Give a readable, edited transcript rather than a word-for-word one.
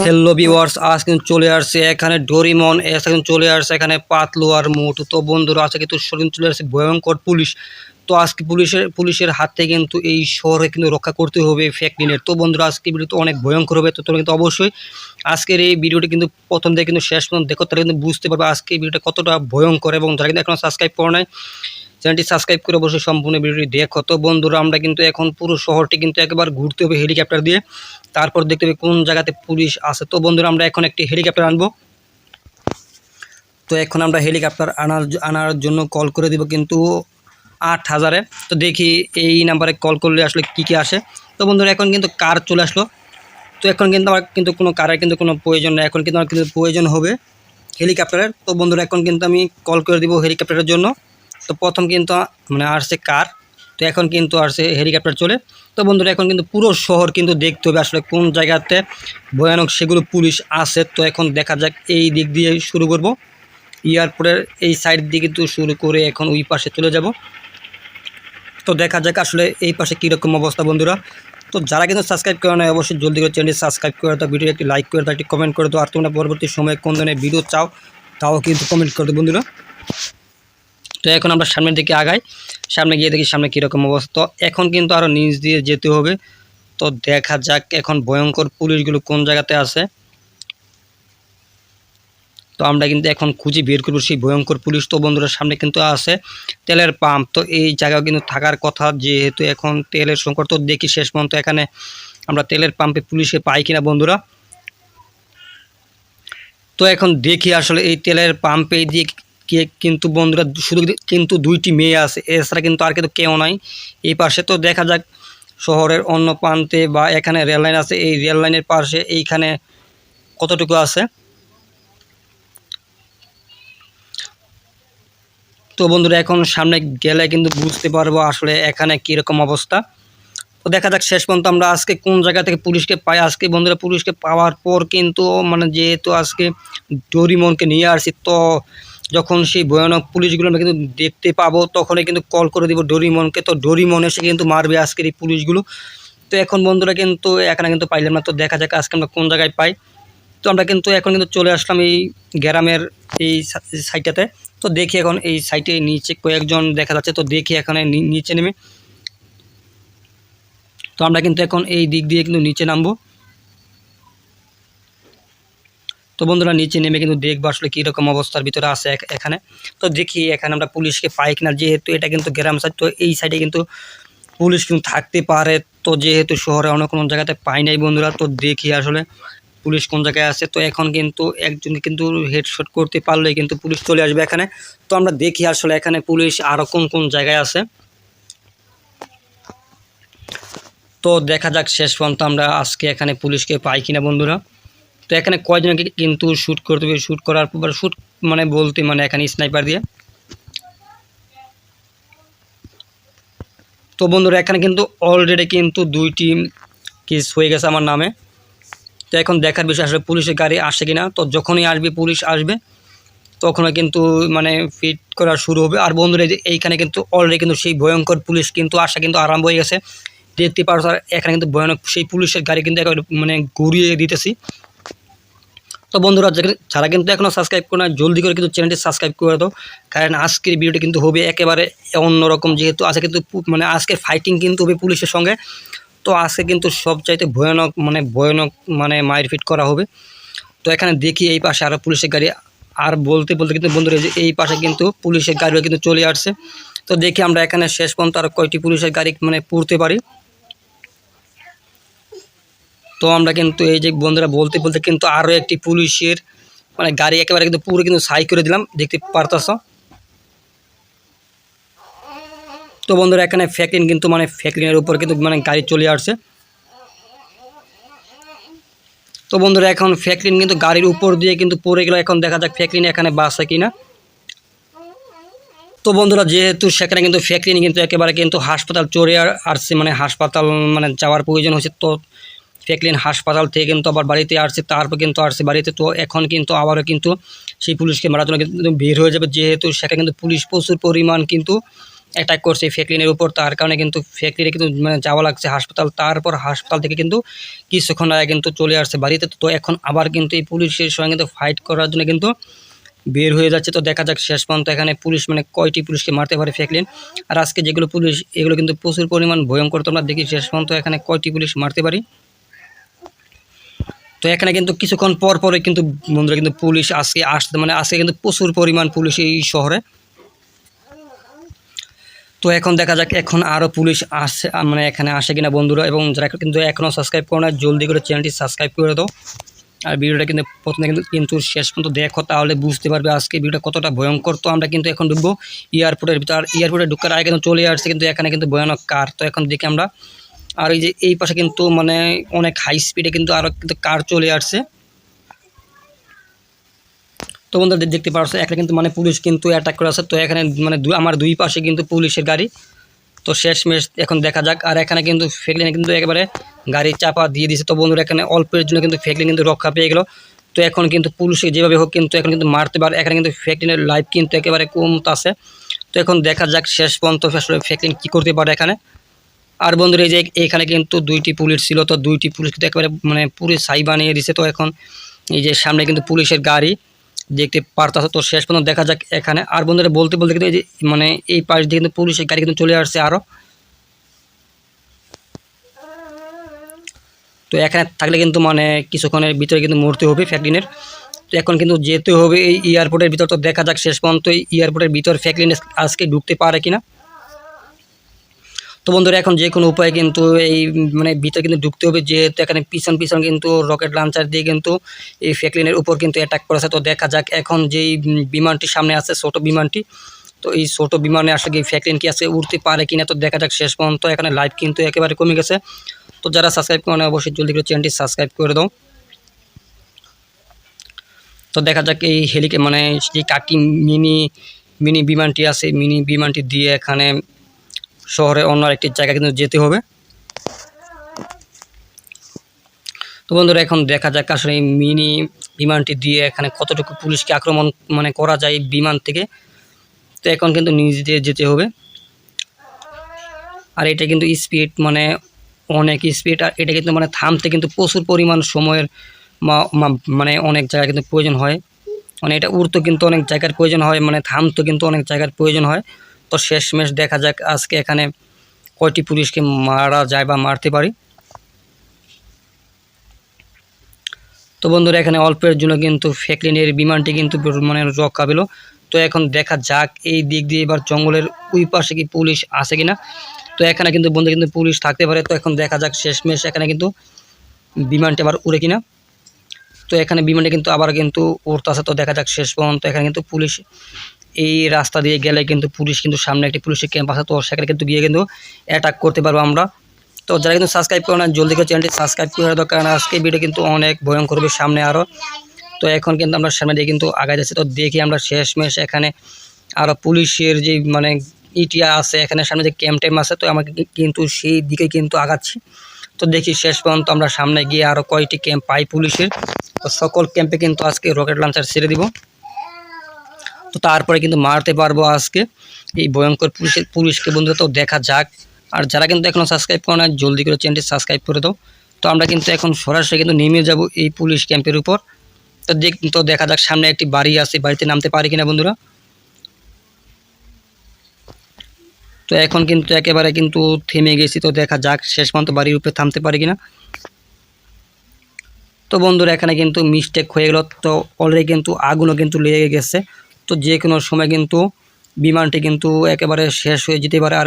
Hello viewers, আজ কিন্তু চলে আসছে এখানে ডোরিমন, এসে কিন্তু চলে আসছে এখানে পাতলু আর মোটু। তো বন্ধুরা আজকে কিন্তু চলে আসছে ভয়ঙ্কর পুলিশ। তো আজকে পুলিশের হাত থেকে কিন্তু এই শহরে কিন্তু রক্ষা করতে হবে ফ্র্যাঙ্কলিনের। তো বন্ধুরা আজকে ভিডিও তো অনেক ভয়ঙ্কর হবে। তো তোমরা কিন্তু অবশ্যই আজকের এই ভিডিওটি কিন্তু প্রথম থেকে কিন্তু শেষ পর্যন্ত দেখো, তাহলে কিন্তু বুঝতে পারবে আজকে এই ভিডিওটা কতটা ভয়ঙ্কর। এবং যারা কিন্তু এখনো সাবস্ক্রাইব করে নাই, চ্যানেলটি সাবস্ক্রাইব করে অবশ্যই সম্পূর্ণ ভিডিওটি দেখো। তো বন্ধুরা আমরা কিন্তু এখন পুরো শহরটি কিন্তু একবার ঘুরতে হবে হেলিকপ্টার দিয়ে, তারপর দেখতে হবে কোন জায়গাতে পুলিশ আছে। তো বন্ধুরা আমরা এখন একটি হেলিকপ্টার আনবো। তো এখন আমরা হেলিকপ্টার আনার জন্য কল করে দিব কিন্তু 8000-এ। তো দেখি এই নাম্বারে কল করলে আসলে কি আসে। তো বন্ধুরা এখন কিন্তু কার চলে আসলো। তো এখন কিন্তু আমার কিন্তু কোনো কারের কিন্তু কোনো প্রয়োজন নেই, এখন কিন্তু আমার কিন্তু প্রয়োজন হবে হেলিকপ্টারের। তো বন্ধুরা এখন কিন্তু আমি কল করে দিব হেলিকপ্টারের জন্য। তো প্রথম কিন্তু মানে আসছে কার, তো এখন কিন্তু আসছে হেলিকপ্টার চলে। তো বন্ধুরা এখন কিন্তু পুরো শহর কিন্তু দেখতে হবে আসলে কোন জায়গাতে ভয়ানক সেগুলো পুলিশ আছে। তো এখন দেখা যাক, এই দিক দিয়ে শুরু করব, এয়ারপোর্টের এই সাইড দিয়ে কিন্তু শুরু করে এখন ওই পাশে চলে যাব। তো দেখা যাক আসলে এই পাশে কীরকম অবস্থা বন্ধুরা। তো যারা কিন্তু সাবস্ক্রাইব করে নেয় অবশ্যই জলদি করে চ্যানেলটি সাবস্ক্রাইব করে দাও, ভিডিও একটি লাইক করে দাও, একটি কমেন্ট করে দাও। আর তোমরা পরবর্তী সময়ে কোন ধরনের ভিডিও চাও তাও কিন্তু কমেন্ট করে দাও বন্ধুরা। তো এখন আমরা সামনের দিকে আগাই, সামনে গিয়ে দেখি সামনে কীরকম অবস্থা। তো এখন কিন্তু আরও নিচ দিয়ে যেতে হবে। তো দেখা যাক এখন ভয়ঙ্কর পুলিশগুলো কোন জায়গাতে আছে। তো আমরা কিন্তু এখন খুঁজে বের করবো সেই ভয়ঙ্কর পুলিশ। তো বন্ধুরা সামনে কিন্তু আছে তেলের পাম্প, তো এই জায়গাও কিন্তু থাকার কথা, যেহেতু এখন তেলের সংকট। তো দেখি শেষ পর্যন্ত এখানে আমরা তেলের পাম্পে পুলিশে পাই কিনা বন্ধুরা। তো এখন দেখি আসলে এই তেলের পাম্পে দিয়ে কিন্তু বন্ধুরা শুধু কিন্তু দুইটি মেয়ে আছে, এছাড়া কিন্তু আর কিন্তু কেউ নাই এই পাশে। তো দেখা যাক শহরের অন্য প্রান্তে বা এখানে রেল লাইন আছে, এই রেল লাইনের পাশে এইখানে কতটুকু আছে। তো বন্ধুরা এখন সামনে গেলে কিন্তু বুঝতে পারবো আসলে এখানে কীরকম অবস্থা। তো দেখা যাক শেষ পর্যন্ত আমরা আজকে কোন জায়গা থেকে পুলিশকে পাই। আজকে বন্ধুরা পুলিশকে পাওয়ার পর কিন্তু মানে যেহেতু আজকে ডোরিমনকে নিয়ে আসছি, তো যখন সেই ভয়ানক পুলিশগুলো আমরা কিন্তু দেখতে পাবো তখনই কিন্তু কল করে দিব ডোরিমনকে। তো ডোরিমন এসে কিন্তু মারবে আজকের এই পুলিশগুলো। তো এখন বন্ধুরা কিন্তু এখানে কিন্তু পাইলাম না। তো দেখা যাক আজকে আমরা কোন জায়গায় পাই। তো আমরা কিন্তু এখন কিন্তু চলে আসলাম এই গ্রামের এই সাইডটাতে। তো দেখি এখন এই সাইটে নিচে কয়েকজন দেখা যাচ্ছে। তো দেখি এখানে নিচে নেমে, তো আমরা কিন্তু এখন এই দিক দিয়ে কিন্তু নিচে নামবো। তো বন্ধুরা নিচে নেমে কিন্তু দেখবো আসলে কীরকম অবস্থার ভিতরে আছে এখানে। তো দেখি এখানে আমরা পুলিশকে পাই কিনা, যেহেতু এটা কিন্তু গ্রাম সাইড। তো এই সাইডে কিন্তু পুলিশ কিন্তু থাকতে পারে, তো যেহেতু শহরে অন্য কোনো জায়গাতে পাই নাই বন্ধুরা। তো দেখি আসলে পুলিশ কোন জায়গায় আছে। তো এখন কিন্তু একজনকে কিন্তু হেডশট করতে পারলেই কিন্তু পুলিশ চলে আসবে এখানে। তো আমরা দেখি আসলে এখানে পুলিশ আরও কোন জায়গায় আছে। তো দেখা যাক শেষ পর্যন্ত আমরা আজকে এখানে পুলিশকে পাই কিনা বন্ধুরা। তো এখানে কয়জনকে কিন্তু শ্যুট করতে হবে, শ্যুট করার পর শ্যুট মানে বলতে মানে এখানে স্নাইপার দিয়ে। তো বন্ধুরা এখানে কিন্তু অলরেডি কিন্তু 2টি কেস হয়ে গেছে আমার নামে। তো এখন দেখার বিষয় আসলে পুলিশের গাড়ি আসে কিনা। তো যখনই আসবে পুলিশ আসবে তখনই কিন্তু মানে ফিট করা শুরু হবে। আর বন্ধুরা এইখানে কিন্তু অলরেডি কিন্তু সেই ভয়ঙ্কর পুলিশ কিন্তু আসা কিন্তু আরম্ভ হয়ে গেছে, দেখতে পারছো। এখানে কিন্তু ভয়ানক সেই পুলিশের গাড়ি কিন্তু একেবারে মানে ঘুরিয়ে দিতেছি। তো বন্ধুরা যারা কিন্তু এখনও সাবস্ক্রাইব করে না জলদি করে কিন্তু চ্যানেলটি সাবস্ক্রাইব করে দাও, কারণ আজকের ভিডিওটি কিন্তু হবে একেবারে অন্যরকম। যেহেতু আজকে কিন্তু মানে আজকে ফাইটিং কিন্তু হবে পুলিশের সঙ্গে। তো আজকে কিন্তু সবচাইতে ভয়ানক মানে মারপিট করা হবে। তো এখানে দেখি এই পাশে আরও পুলিশের গাড়ি, আর বলতে কিন্তু বন্ধুরা যে এই পাশে কিন্তু পুলিশের গাড়িও কিন্তু চলে আসছে। তো দেখি আমরা এখানে শেষ পর্যন্ত আর কয়টি পুলিশের গাড়ি মানে পুড়তে পারি। তো আমরা কিন্তু এই যে বন্ধুরা বলতে কিন্তু আরও একটি পুলিশের মানে গাড়ি একেবারে কিন্তু পুরো কিন্তু সাই করে দিলাম, দেখতে পারতাছ। তো বন্ধুরা এখানে ফ্র্যাঙ্কলিন কিন্তু মানে ফ্র্যাঙ্কলিনের উপর কিন্তু মানে গাড়ি চলে আসছে। তো বন্ধুরা এখন ফ্র্যাঙ্কলিন কিন্তু গাড়ির উপর দিয়ে কিন্তু পড়ে গেল। এখন দেখা যাক ফ্র্যাঙ্কলিন এখানে বাসে কিনা। তো বন্ধুরা যেহেতু সেখানে কিন্তু ফ্র্যাঙ্কলিন কিন্তু একেবারে কিন্তু হাসপাতাল চড়ে আসছে, মানে হাসপাতাল মানে যাওয়ার প্রয়োজন হয়েছে। তো ফ্র্যাঙ্কলিন হাসপাতাল থেকে কিন্তু আবার বাড়িতে আসছে, তারপর কিন্তু আসছে বাড়িতে। তো এখন কিন্তু আবারও কিন্তু সেই পুলিশকে মারার জন্য কিন্তু বের হয়ে যাবে, যেহেতু সেখানে কিন্তু পুলিশ প্রচুর পরিমাণ কিন্তু অ্যাটাক করছে ফ্র্যাঙ্কলিনের উপর, তার কারণে কিন্তু ফ্র্যাঙ্কলিনে কিন্তু মানে যাওয়া লাগছে হাসপাতাল। তারপর হাসপাতাল থেকে কিন্তু কিছুক্ষণ আগে কিন্তু চলে আসছে বাড়িতে। তো এখন আবার কিন্তু এই পুলিশের সঙ্গে কিন্তু ফাইট করার জন্য কিন্তু বের হয়ে যাচ্ছে। তো দেখা যাক শেষ পর্যন্ত এখানে পুলিশ মানে কয়টি পুলিশকে মারতে পারে ফ্র্যাঙ্কলিন। আর আজকে যেগুলো পুলিশ এগুলো কিন্তু প্রচুর পরিমাণ ভয়ঙ্কর। তোমরা দেখি শেষ পর্যন্ত এখানে কয়টি পুলিশ মারতে পারি। তো এখানে কিন্তু কিছুক্ষণ পরে কিন্তু বন্ধুরা কিন্তু পুলিশ আসতে মানে আজকে কিন্তু প্রচুর পরিমাণ পুলিশ এই শহরে। তো এখন দেখা যাক এখন আরও পুলিশ আসছে মানে এখানে আসে কিনা বন্ধুরা। এবং যারা কিন্তু এখনও সাবস্ক্রাইব করো না জলদি করে চ্যানেলটি সাবস্ক্রাইব করে দাও। আর ভিডিওটা কিন্তু প্রথমে কিন্তু শেষ পর্যন্ত দেখো, তাহলে বুঝতে পারবে আজকে ভিডিওটা কতটা ভয়ঙ্কর। তো আমরা কিন্তু এখন ঢুকবো এয়ারপোর্টের ভিতর। আর এয়ারপোর্টে ঢুকার আগে কিন্তু চলে আসছে কিন্তু এখানে কিন্তু ভয়ানক কার। তো এখন দেখি আমরা, আর এই যে এই পাশে কিন্তু মানে অনেক হাই স্পিডে কিন্তু আরও কিন্তু কার চলে আসছে। তো বন্ধুরা দেখতে পাচ্ছ এখানে কিন্তু মানে পুলিশ কিন্তু অ্যাটাক করে আছে। তো এখানে মানে আমার দুই পাশে কিন্তু পুলিশের গাড়ি। তো শেষমেশ এখন দেখা যাক। আর এখানে কিন্তু ফ্র্যাঙ্কলিনে কিন্তু একেবারে গাড়ি চাপা দিয়ে দিয়েছে। তো বন্ধুরা এখানে অল্পের জন্য কিন্তু ফ্র্যাঙ্কলিন কিন্তু রক্ষা পেয়ে গেল। তো এখন কিন্তু পুলিশে যেভাবে হোক কিন্তু এখন কিন্তু মারতে পারে। এখানে কিন্তু ফ্র্যাঙ্কলিনের লাইফ কিন্তু একেবারে কমতাছে। তো এখন দেখা যাক শেষ পর্যন্ত আসলে ফ্র্যাঙ্কলিন কী করতে পারে এখানে। আর বন্ধুরা এই যে এখানে কিন্তু দুইটি পুলিশ ছিল। তো দুইটি পুলিশ কিন্তু একেবারে মানে পুরো ছাই বানিয়ে দিছে। তো এখন এই যে সামনে কিন্তু পুলিশের গাড়ি দেখতে পারতাছে। তো শেষ পর্যন্ত দেখা যাক এখানে। আর বন্ধুরা বলতে কিন্তু এই যে মানে এই পাশ দিয়ে কিন্তু পুলিশের গাড়ি কিন্তু চলে আসছে আরও। তো এখানে থাকলে কিন্তু মানে কিছুক্ষণের ভিতরে কিন্তু মরতে হবে ফ্র্যাঙ্কলিনের। তো এখন কিন্তু যেতে হবে এই এয়ারপোর্টের ভিতর। তো দেখা যাক শেষ পর্যন্ত এই এয়ারপোর্টের ভিতর ফ্র্যাঙ্কলিন আজকে ঢুকতে পারে কিনা। তো বন্ধুরা এখন যে কোনো উপায়ে কিন্তু এই মানে ভিতরে কিন্তু ঢুকতে হবে, যেহেতু এখানে পিছন কিন্তু রকেট লঞ্চার দিয়ে কিন্তু এই ফ্র্যাঙ্কলিনের উপর কিন্তু অ্যাটাক করেছে। তো দেখা যাক এখন যেই বিমানটি সামনে আছে ছোট বিমানটি, তো এই ছোট বিমানে আসলে কি ফ্র্যাঙ্কলিন কি আছে উড়তে পারে কিনা। তো দেখা যাক শেষ পর্যন্ত এখানে লাইভ কিন্তু একেবারে কমে গেছে। তো যারা সাবস্ক্রাইব করে না অবশ্যই জলদি করে চ্যানেলটি সাবস্ক্রাইব করে দাও। তো দেখা যাক এই মানে যে কাকি মিনি বিমানটি আছে, মিনি বিমানটি দিয়ে এখানে শহরে অন্য একটি জায়গা কিন্তু যেতে হবে। তো বন্ধুরা এখন দেখা যাক আসলে এই মিনি বিমানটি দিয়ে এখানে কতটুকু পুলিশকে আক্রমণ মানে করা যায় বিমান থেকে। তো এখন কিন্তু নিজে যেতে হবে। আর এটা কিন্তু স্পিড মানে অনেক স্পিড। আর এটা কিন্তু মানে থামতে কিন্তু প্রচুর পরিমাণ সময়ের মানে অনেক জায়গা কিন্তু প্রয়োজন হয়। মানে এটা উড়তে কিন্তু অনেক জায়গার প্রয়োজন হয়, মানে থামতে কিন্তু অনেক জায়গার প্রয়োজন হয়। তো শেষমেশ দেখা যাক আজকে এখানে কয়টি পুলিশকে মারা যায় বা মারতে পারি। তো বন্ধুরা এখানে অল্পের জন্য কিন্তু ফ্র্যাঙ্কলিনের বিমানটি কিন্তু মানে রক্ষা পেল। তো এখন দেখা যাক এই দিক দিয়ে এবার জঙ্গলের ওই পাশে কি পুলিশ আছে কিনা। তো এখানে কিন্তু বন্ধু কিন্তু পুলিশ থাকতে পারে। তো এখন দেখা যাক শেষমেশ এখানে কিন্তু বিমানটি আবার উড়ে কিনা। তো এখানে বিমানটি কিন্তু আবার কিন্তু উড়তেছে। তো দেখা যাক শেষ পর্যন্ত এখানে কিন্তু পুলিশ এই রাস্তা দিয়ে গেলে কিন্তু পুলিশ কিন্তু সামনে একটি পুলিশের ক্যাম্প আছে। তো সেখানে কিন্তু গিয়ে কিন্তু অ্যাটাক করতে পারবো আমরা। তো যারা কিন্তু সাবস্ক্রাইব করে না জলদি করে চ্যানেলটি সাবস্ক্রাইব করে দাও, কারণ আজকে ভিডিও কিন্তু অনেক ভয়ঙ্কর হবে সামনে আরও। তো এখন কিন্তু আমরা সামনে দিয়ে কিন্তু আগাই যাচ্ছি। তো দেখি আমরা শেষমেশ এখানে আরও পুলিশের যে মানে ইটিয়া আছে এখানে সামনে যে ক্যাম্প টাইম আছে। তো আমাকে কিন্তু সেই দিকে কিন্তু আগাচ্ছি। তো দেখি শেষ পর্যন্ত আমরা সামনে গিয়ে আরও কয়টি ক্যাম্প পাই পুলিশের। তো সকল ক্যাম্পে কিন্তু আজকে রকেট লঞ্চার ছেড়ে দিব। তো তারপরে কিন্তু মারতে পারবো আজকে এই ভয়ঙ্কর পুলিশকে বন্ধুরা। তো দেখা যাক। আর যারা কিন্তু এখনও সাবস্ক্রাইব করে না জলদি করে চ্যানেলটি সাবস্ক্রাইব করে দাও। তো আমরা কিন্তু এখন সরাসরি কিন্তু নেমে যাব এই পুলিশ ক্যাম্পের উপর। তো দেখা যাক সামনে একটি বাড়ি আছে, বাড়িতে নামতে পারি কিনা বন্ধুরা। তো এখন কিন্তু একেবারে কিন্তু থেমে গেছি। তো দেখা যাক শেষ পর্যন্ত বাড়ির উপরে থামতে পারি কিনা। তো বন্ধুরা এখানে কিন্তু মিস্টেক হয়ে গেল। তো অলরেডি কিন্তু আগুনও কিন্তু লেগে গেছে। তো যে কোনো সময় কিন্তু বিমানটি কিন্তু একেবারে শেষ হয়ে যেতে পারে। আর